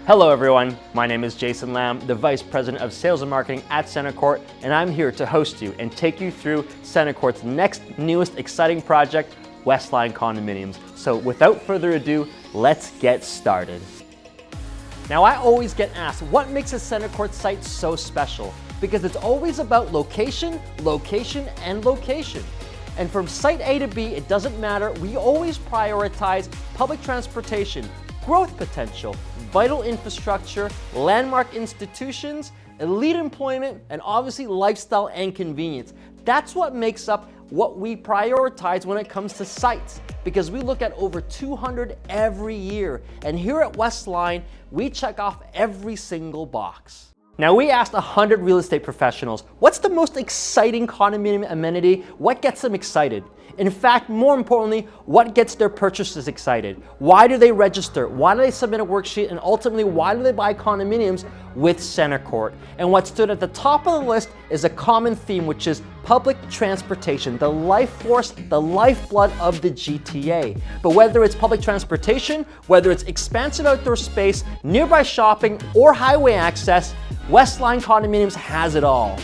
Hello everyone, my name is Jason Lam, the Vice President of Sales and Marketing at CentreCourt, and I'm here to host you and take you through CentreCourt's next, newest, exciting project, Westline Condominiums. So without further ado, let's get started. Now I always get asked, what makes a CentreCourt site so special? Because it's always about location, location, and location. And from site A to B, it doesn't matter, we always prioritize public transportation, growth potential, vital infrastructure, landmark institutions, elite employment, and obviously lifestyle and convenience. That's what makes up what we prioritize when it comes to sites, because we look at over 200 every year. And here at Westline, we check off every single box. Now we asked 100 real estate professionals, what's the most exciting condominium amenity? What gets them excited? In fact, more importantly, what gets their purchasers excited? Why do they register? Why do they submit a worksheet? And ultimately, why do they buy condominiums with CentreCourt? And what stood at the top of the list is a common theme, which is public transportation, the life force, the lifeblood of the GTA. But whether it's public transportation, whether it's expansive outdoor space, nearby shopping, or highway access, Westline Condominiums has it all.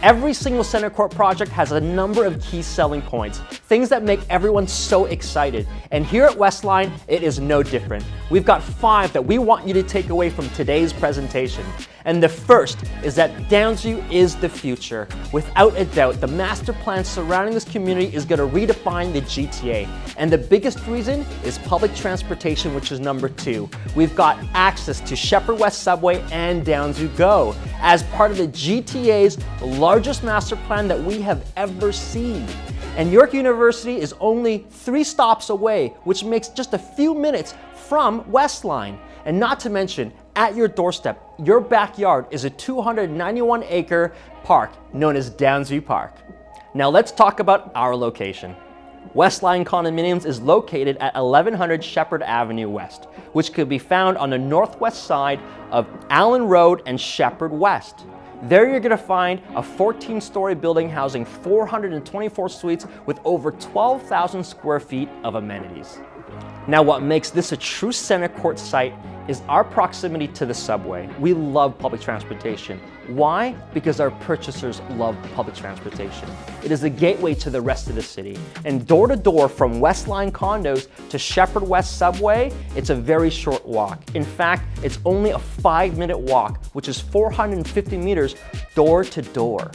Every single CentreCourt project has a number of key selling points, things that make everyone so excited. And here at Westline, it is no different. We've got 5 that we want you to take away from today's presentation. And the first is that Downsview is the future. Without a doubt, the master plan surrounding this community is going to redefine the GTA. And the biggest reason is public transportation, which is number 2. We've got access to Shepherd West Subway and Downsview Go as part of the GTA's largest master plan that we have ever seen. And York University is only 3 stops away, which makes just a few minutes from Westline. And not to mention, at your doorstep, your backyard is a 291-acre park known as Downsview Park. Now let's talk about our location. Westline Condominiums is located at 1100 Shepherd Avenue West, which could be found on the northwest side of Allen Road and Shepherd West. There you're going to find a 14-story building housing 424 suites with over 12,000 square feet of amenities. Now what makes this a true CentreCourt site is our proximity to the subway. We love public transportation. Why? Because our purchasers love public transportation. It is a gateway to the rest of the city. And door to door from Westline Condos to Shepherd West Subway, it's a very short walk. In fact, it's only a 5-minute walk, which is 450 meters door to door.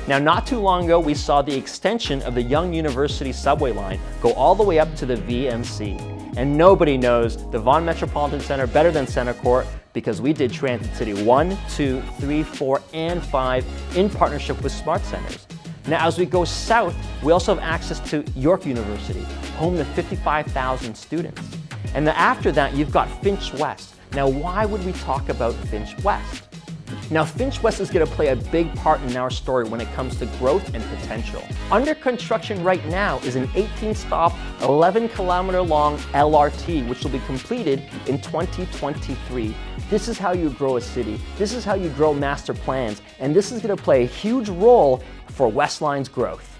Now, not too long ago, we saw the extension of the Young University subway line go all the way up to the VMC. And nobody knows the Vaughan Metropolitan Center better than CentreCourt because we did Transit City 1, 2, 3, 4, and 5 in partnership with Smart Centers. Now, as we go south, we also have access to York University, home to 55,000 students. And then after that, you've got Finch West. Now, why would we talk about Finch West? Now, Finch West is going to play a big part in our story when it comes to growth and potential. Under construction right now is an 18-stop, 11-kilometer-long LRT, which will be completed in 2023. This is how you grow a city. This is how you grow master plans. And this is going to play a huge role for Westline's growth.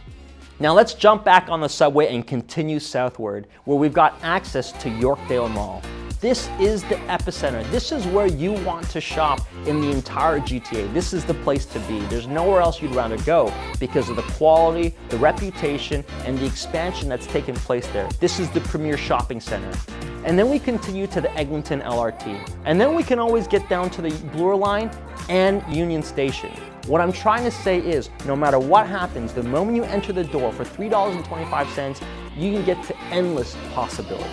Now let's jump back on the subway and continue southward, where we've got access to Yorkdale Mall. This is the epicenter. This is where you want to shop in the entire GTA. This is the place to be. There's nowhere else you'd rather go because of the quality, the reputation, and the expansion that's taken place there. This is the premier shopping center. And then we continue to the Eglinton LRT. And then we can always get down to the Bloor Line and Union Station. What I'm trying to say is, no matter what happens, the moment you enter the door for $3.25, you can get to endless possibilities.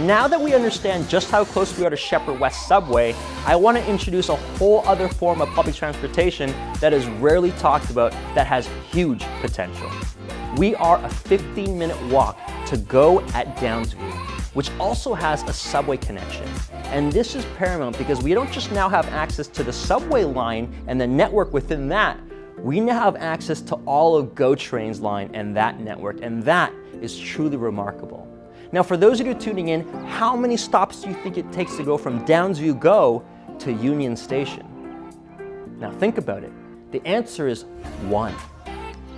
Now that we understand just how close we are to Shepherd West Subway, I want to introduce a whole other form of public transportation that is rarely talked about that has huge potential. We are a 15-minute walk to Go at Downsview, which also has a subway connection. And this is paramount because we don't just now have access to the subway line and the network within that, we now have access to all of GO Train's line and that network, and that is truly remarkable. Now, for those of you tuning in, how many stops do you think it takes to go from Downsview Go to Union Station? Now think about it. The answer is 1.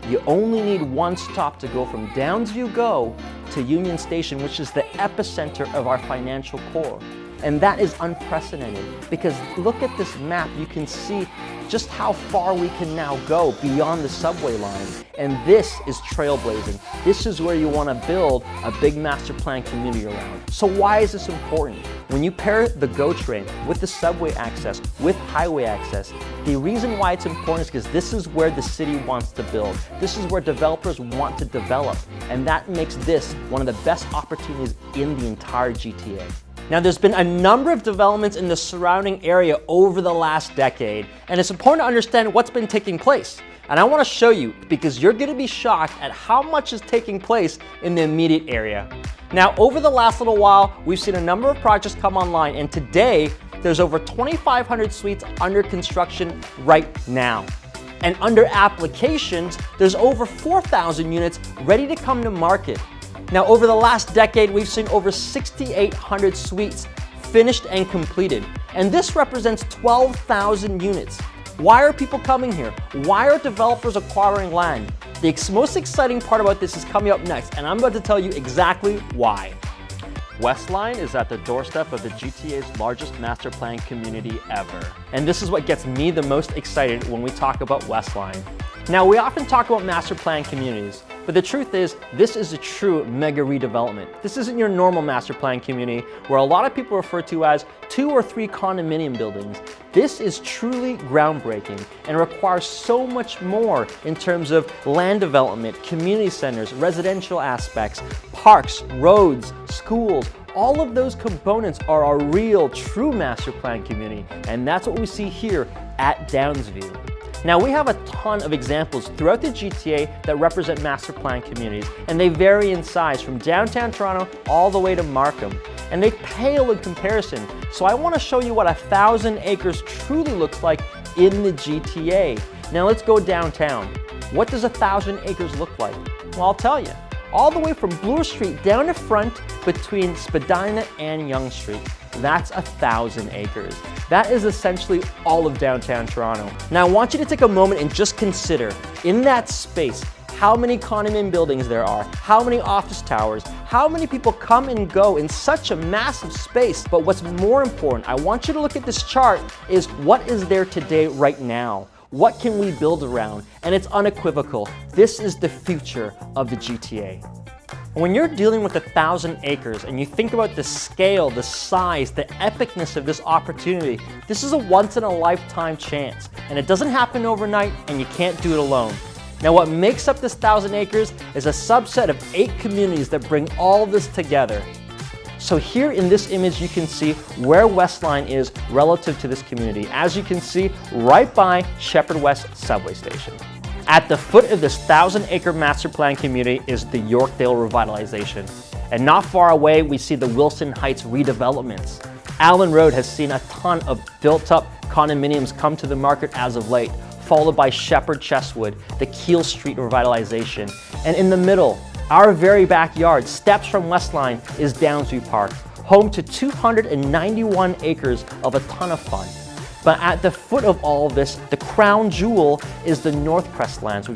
You only need 1 stop to go from Downsview Go to Union Station, which is the epicenter of our financial core. And that is unprecedented because look at this map, you can see just how far we can now go beyond the subway line. And this is trailblazing. This is where you want to build a big master plan community around. So why is this important? When you pair the GO train with the subway access, with highway access, the reason why it's important is because this is where the city wants to build. This is where developers want to develop. And that makes this one of the best opportunities in the entire GTA. Now, there's been a number of developments in the surrounding area over the last decade, and it's important to understand what's been taking place. And I want to show you because you're going to be shocked at how much is taking place in the immediate area. Now, over the last little while, we've seen a number of projects come online, and today, there's over 2,500 suites under construction right now. And under applications, there's over 4,000 units ready to come to market. Now, over the last decade, we've seen over 6,800 suites finished and completed. And this represents 12,000 units. Why are people coming here? Why are developers acquiring land? The most exciting part about this is coming up next, and I'm about to tell you exactly why. Westline is at the doorstep of the GTA's largest master plan community ever. And this is what gets me the most excited when we talk about Westline. Now, we often talk about master plan communities, but the truth is, this is a true mega redevelopment. This isn't your normal master plan community where a lot of people refer to as 2 or 3 condominium buildings. This is truly groundbreaking and requires so much more in terms of land development, community centers, residential aspects, parks, roads, schools. All of those components are a real, true master plan community, and that's what we see here at Downsview. Now, we have a ton of examples throughout the GTA that represent master plan communities, and they vary in size from downtown Toronto all the way to Markham. And they pale in comparison. So I want to show you what 1,000 acres truly looks like in the GTA. Now let's go downtown. What does 1,000 acres look like? Well, I'll tell you. All the way from Bloor Street down to front between Spadina and Yonge Street. That's 1,000 acres. That is essentially all of downtown Toronto. Now I want you to take a moment and just consider, in that space, how many condominium buildings there are, how many office towers, how many people come and go in such a massive space. But what's more important, I want you to look at this chart, is what is there today right now? What can we build around? And it's unequivocal. This is the future of the GTA. When you're dealing with 1,000 acres and you think about the scale, the size, the epicness of this opportunity, this is a once-in-a-lifetime chance. And it doesn't happen overnight, and you can't do it alone. Now, what makes up this 1,000 acres is a subset of 8 communities that bring all this together. So here in this image, you can see where Westline is relative to this community. As you can see, right by Shepherd West subway station. At the foot of this 1,000-acre master plan community is the Yorkdale revitalization. And not far away, we see the Wilson Heights redevelopments. Allen Road has seen a ton of built-up condominiums come to the market as of late, followed by Shepherd Chestwood, the Keele Street revitalization. And in the middle, our very backyard, steps from Westline, is Downsview Park, home to 291 acres of a ton of fun. But at the foot of all of this, the crown jewel is the Northcrest lands,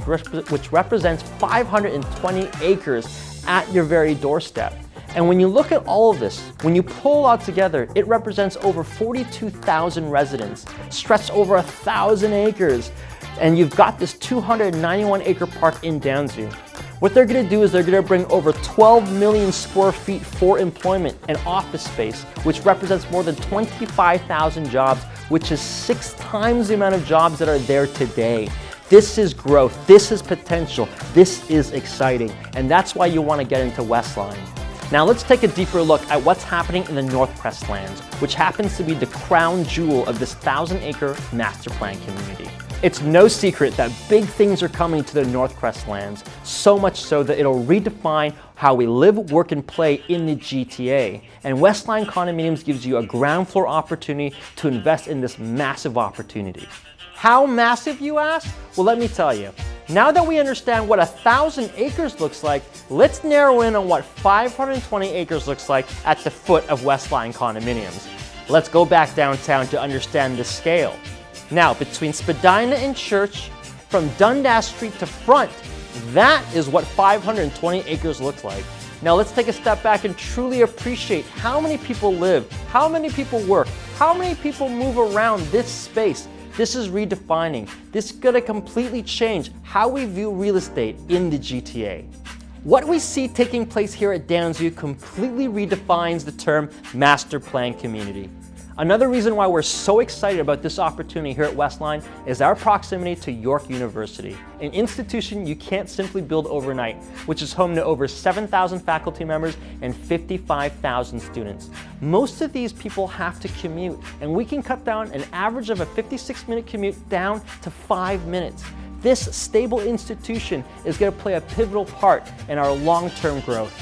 which represents 520 acres at your very doorstep. And when you look at all of this, when you pull it all together, it represents over 42,000 residents, stretched over 1,000 acres. And you've got this 291 acre park in Downsview. What they're gonna do is they're gonna bring over 12 million square feet for employment and office space, which represents more than 25,000 jobs, which is 6 times the amount of jobs that are there today. This is growth, this is potential, this is exciting, and that's why you wanna get into Westline. Now let's take a deeper look at what's happening in the Northcrest lands, which happens to be the crown jewel of this 1,000-acre master plan community. It's no secret that big things are coming to the Northcrest lands, so much so that it'll redefine how we live, work, and play in the GTA. And Westline Condominiums gives you a ground floor opportunity to invest in this massive opportunity. How massive, you ask? Well, let me tell you. Now that we understand what 1,000 acres looks like, let's narrow in on what 520 acres looks like at the foot of Westline Condominiums. Let's go back downtown to understand the scale. Now, between Spadina and Church, from Dundas Street to front, that is what 520 acres looks like. Now let's take a step back and truly appreciate how many people live, how many people work, how many people move around this space. This is redefining. This is gonna completely change how we view real estate in the GTA. What we see taking place here at Downsview completely redefines the term master plan community. Another reason why we're so excited about this opportunity here at Westline is our proximity to York University, an institution you can't simply build overnight, which is home to over 7,000 faculty members and 55,000 students. Most of these people have to commute, and we can cut down an average of a 56-minute commute down to 5 minutes. This stable institution is going to play a pivotal part in our long-term growth.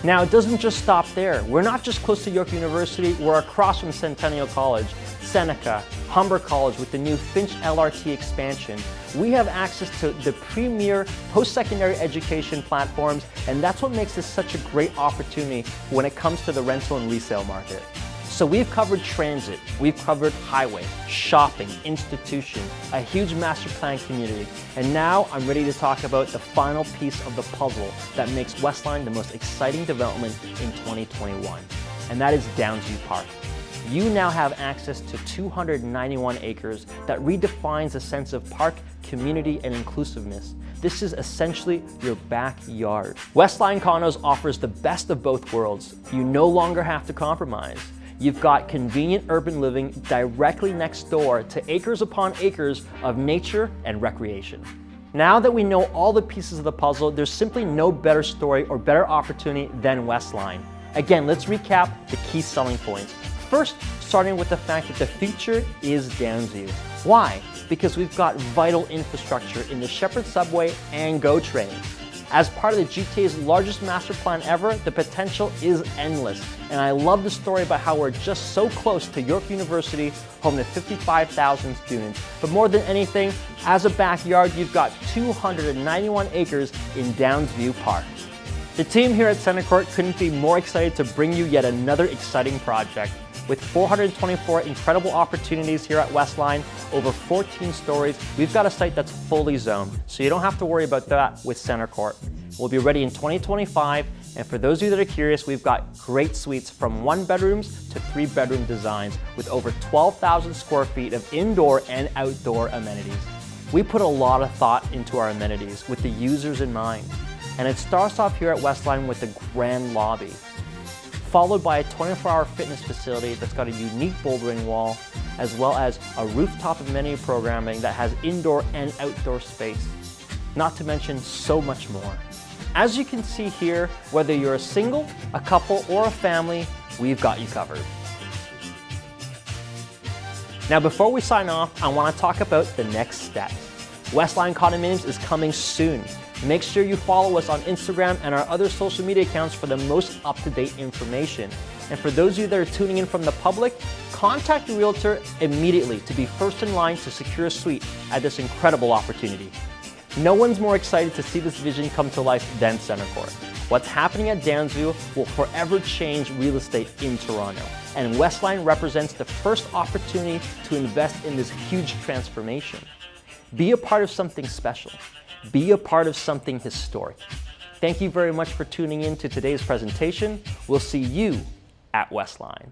Now, it doesn't just stop there. We're not just close to York University, we're across from Centennial College, Seneca, Humber College with the new Finch LRT expansion. We have access to the premier post-secondary education platforms, and that's what makes this such a great opportunity when it comes to the rental and resale market. So we've covered transit, we've covered highway, shopping, institution, a huge master plan community, and now I'm ready to talk about the final piece of the puzzle that makes Westline the most exciting development in 2021, and that is Downsview Park. You now have access to 291 acres that redefines a sense of park, community, and inclusiveness. This is essentially your backyard. Westline Condos offers the best of both worlds. You no longer have to compromise. You've got convenient urban living directly next door to acres upon acres of nature and recreation. Now that we know all the pieces of the puzzle, there's simply no better story or better opportunity than Westline. Again, let's recap the key selling points. First, starting with the fact that the future is Downsview. Why? Because we've got vital infrastructure in the Shepherd Subway and GO train. As part of the GTA's largest master plan ever, the potential is endless. And I love the story about how we're just so close to York University, home to 55,000 students. But more than anything, as a backyard, you've got 291 acres in Downsview Park. The team here at CentreCourt couldn't be more excited to bring you yet another exciting project. With 424 incredible opportunities here at Westline, over 14 stories, we've got a site that's fully zoned, so you don't have to worry about that with CentreCourt. We'll be ready in 2025, and for those of you that are curious, we've got great suites from 1-bedrooms to 3-bedroom designs with over 12,000 square feet of indoor and outdoor amenities. We put a lot of thought into our amenities with the users in mind, and it starts off here at Westline with the grand lobby, followed by a 24-hour fitness facility that's got a unique bouldering wall, as well as a rooftop amenity programming that has indoor and outdoor space, not to mention so much more. As you can see here, whether you're a single, a couple, or a family, we've got you covered. Now, before we sign off, I want to talk about the next steps. Westline Condominiums is coming soon. Make sure you follow us on Instagram and our other social media accounts for the most up-to-date information. And for those of you that are tuning in from the public, contact your realtor immediately to be first in line to secure a suite at this incredible opportunity. No one's more excited to see this vision come to life than CentreCourt. What's happening at Downsview will forever change real estate in Toronto, and Westline represents the first opportunity to invest in this huge transformation. Be a part of something special. Be a part of something historic. Thank you very much for tuning in to today's presentation. We'll see you at Westline.